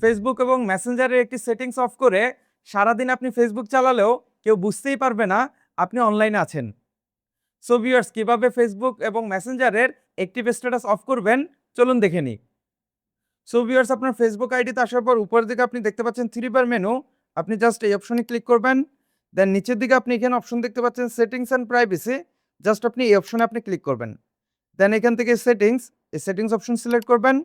Facebook এবং মেসেঞ্জারের একটি settings of করে সারাদিন আপনি ফেসবুক চালালেও কেউ বুঝতেই পারবে না আপনি অনলাইনে আছেন। সো ভিউয়ার্স, কিভাবে ফেসবুক এবং মেসেঞ্জারের অ্যাক্টিভ স্ট্যাটাস অফ করবেন চলুন দেখে নিই। সো ভিউয়ার্স, আপনার ফেসবুক আইডিতে আসার পর উপরের দিকে আপনি দেখতে পাচ্ছেন 3 বার মেনু। আপনি জাস্ট এই অপশনে ক্লিক করবেন। দেন নিচের দিকে আপনি এখানে অপশন দেখতে পাচ্ছেন সেটিংস অ্যান্ড প্রাইভেসি। জাস্ট আপনি এই অপশনে আপনি ক্লিক করবেন। দেন এখান থেকে সেটিংস, এই সেটিংস অপশন সিলেক্ট করবেন।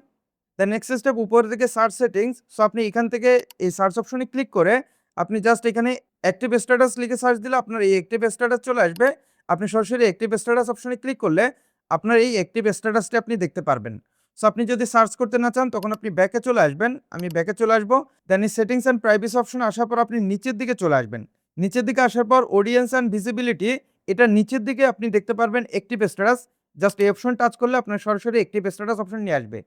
দেন নেক্সট স্টেপ উপরের দিকে সার্চ সেটিংস। সো আপনি এখান থেকে এই সার্চ অপশনে ক্লিক করে আপনি জাস্ট এখানে অ্যাক্টিভ স্ট্যাটাস লিখে সার্চ দিলে আপনার এই অ্যাক্টিভ স্ট্যাটাস চলে আসবে। আপনি সরাসরি অ্যাক্টিভ স্ট্যাটাস অপশনে ক্লিক করলে আপনার এই অ্যাক্টিভ স্ট্যাটাসটি আপনি দেখতে পারবেন। সো আপনি যদি সার্চ করতে না চান তখন আপনি ব্যাকে চলে আসবেন। আমি ব্যাকে চলে আসবো। দেন এই সেটিংস অ্যান্ড প্রাইভেসি অপশনে আসার পর আপনি নিচের দিকে চলে আসবেন। নিচের দিকে আসার পর অডিয়েন্স অ্যান্ড ভিজিবিলিটি, এটা নিচের দিকে আপনি দেখতে পারবেন অ্যাক্টিভ স্ট্যাটাস। জাস্ট এই অপশন টাচ করলে আপনার সরাসরি অ্যাক্টিভ স্ট্যাটাস অপশন নিয়ে আসবে।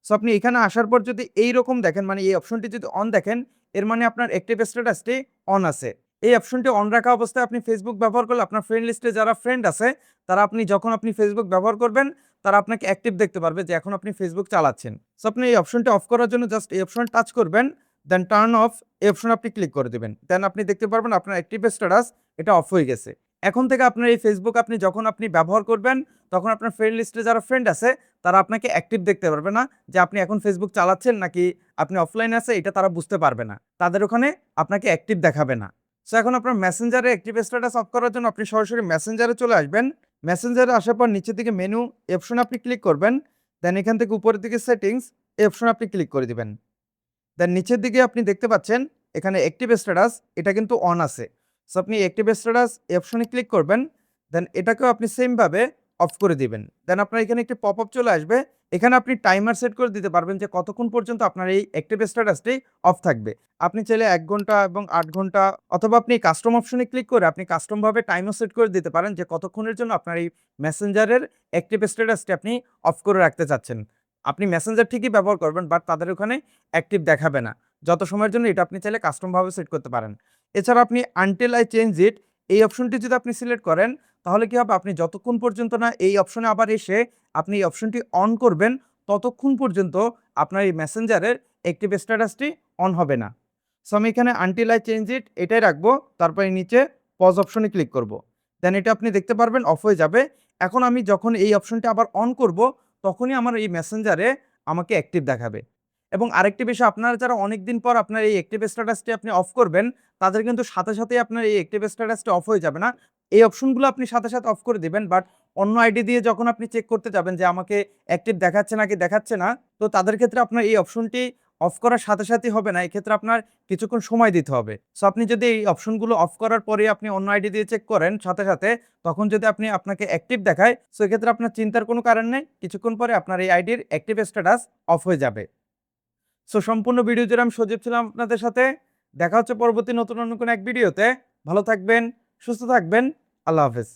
সো আপনি এখানে আসার পর যদি এইরকম দেখেন, মানে এই অপশনটি যদি অন দেখেন, এর মানে আপনার অ্যাক্টিভ স্ট্যাটাসটি অন আছে। এই অপশনটি অন রাখা অবস্থায় আপনি ফেসবুক ব্যবহার করলে আপনার ফ্রেন্ড লিস্টে যারা ফ্রেন্ড আছে তারা যখন আপনি ফেসবুক ব্যবহার করবেন তারা আপনাকে অ্যাক্টিভ দেখতে পারবে যে এখন আপনি ফেসবুক চালাচ্ছেন। সো আপনি এই অপশনটি অফ করার জন্য জাস্ট এই অপশন টাচ করবেন। দেন টার্ন অফ, এই অপশনে আপনি ক্লিক করে দিবেন। দেন আপনি দেখতে পারবেন আপনার অ্যাক্টিভ স্ট্যাটাস এটা অফ হয়ে গেছে। এখন থেকে আপনার এই ফেসবুক যখন আপনি ব্যবহার করবেন তখন আপনার ফ্রেন্ড লিস্টে যারা ফ্রেন্ড আছে তারা আপনাকে অ্যাক্টিভ দেখতে পারবে না যে আপনি এখন ফেসবুক চালাচ্ছেন নাকি আপনি অফলাইন আছে, এটা তারা বুঝতে পারবে না। তাদের ওখানে আপনাকে অ্যাক্টিভ দেখাবে না। সো এখন আপনার মেসেঞ্জারে অ্যাক্টিভ স্ট্যাটাস অফ করার জন্য আপনি সরাসরি মেসেঞ্জারে চলে আসবেন। মেসেঞ্জারে আসার পর নিচের দিকে মেনু, এই অপশনে আপনি ক্লিক করবেন। দেন এখান থেকে উপরের দিকে সেটিংস, এই অপশনে আপনি ক্লিক করে দিবেন। দেন নিচের দিকে আপনি দেখতে পাচ্ছেন এখানে অ্যাক্টিভ স্ট্যাটাস এটা কিন্তু অন আছে। সো আপনি অ্যাক্টিভ স্ট্যাটাস এই অপশনে ক্লিক করবেন। দেন এটাকেও আপনি সেম ভাবে অফ করে দিবেন। দেন আপনার এখানে একটি পপআপ চলে আসবে। এখানে আপনি টাইমার সেট করে দিতে পারবেন যে কতক্ষণ পর্যন্ত আপনার এই অ্যাক্টিভ স্ট্যাটাসটি অফ থাকবে। আপনি চাইলে ১ ঘন্টা এবং ৮ ঘন্টা, অথবা আপনি কাস্টম অপশনে ক্লিক করে আপনি কাস্টম ভাবে টাইমও সেট করে দিতে পারেন যে কতক্ষণের জন্য আপনার এই মেসেঞ্জারের অ্যাক্টিভ স্ট্যাটাসটি আপনি অফ করে রাখতে চাচ্ছেন। আপনি মেসেঞ্জার ঠিকই ব্যবহার করবেন বাট তাদের ওখানে অ্যাক্টিভ দেখাবে না। যত সময়ের জন্য এটা আপনি চাইলে কাস্টমভাবে সেট করতে পারেন। এছাড়া আপনি আনটিল আই চেঞ্জ ইট, এই অপশনটি যদি আপনি সিলেক্ট করেন তাহলে কি হবে, আপনি যতক্ষণ পর্যন্ত না এই অপশনে আবার এসে আপনি এই অপশনটি অন করবেন ততক্ষণ পর্যন্ত আপনার এই মেসেঞ্জারের অ্যাক্টিভ স্ট্যাটাসটি অন হবে না। সো আমি এখানে আনটিল আই চেঞ্জ ইট এটাই রাখবো। তারপরে নিচে পজ অপশনে ক্লিক করব। দেন এটা আপনি দেখতে পারবেন অফ হয়ে যাবে। এখন আমি যখন এই অপশনটি আবার অন করব তখনই আমার এই মেসেঞ্জারে আমাকে অ্যাক্টিভ দেখাবে। এবং আরেকটি বিষয়, আপনারা যারা অনেকদিন পর আপনার এই অ্যাক্টিভ স্ট্যাটাসটি আপনি অফ করবেন তাদের কিন্তু সাথে সাথেই আপনার এই অ্যাক্টিভ স্ট্যাটাসটি অফ হয়ে যাবে না। এই অপশনগুলো আপনি সাথে সাথে অফ করে দিবেন। বাট অন্য আইডি দিয়ে যখন আপনি চেক করতে যাবেন যে আমাকে অ্যাক্টিভ দেখাচ্ছে নাকি দেখাচ্ছে না, তো তাদের ক্ষেত্রে আপনার এই অপশনটি অফ করার সাথে সাথেই হবে না। এক্ষেত্রে আপনার কিছুক্ষণ সময় দিতে হবে। সো আপনি যদি এই অপশনগুলো অফ করার পরে আপনি অন্য আইডি দিয়ে চেক করেন সাথে সাথে, তখন যদি আপনাকে অ্যাক্টিভ দেখায়, সো এক্ষেত্রে আপনার চিন্তার কোনো কারণ নেই। কিছুক্ষণ পরে আপনার এই আইডির অ্যাক্টিভ স্ট্যাটাস অফ হয়ে যাবে। সো সম্পূর্ণ ভিডিও জুড়ে আমি সজীব ছিলাম আপনাদের সাথে। দেখা হচ্ছে পরবর্তী নতুন অন্য কোনো এক ভিডিওতে। ভালো থাকবেন, সুস্থ থাকবেন। আল্লাহ হাফেজ।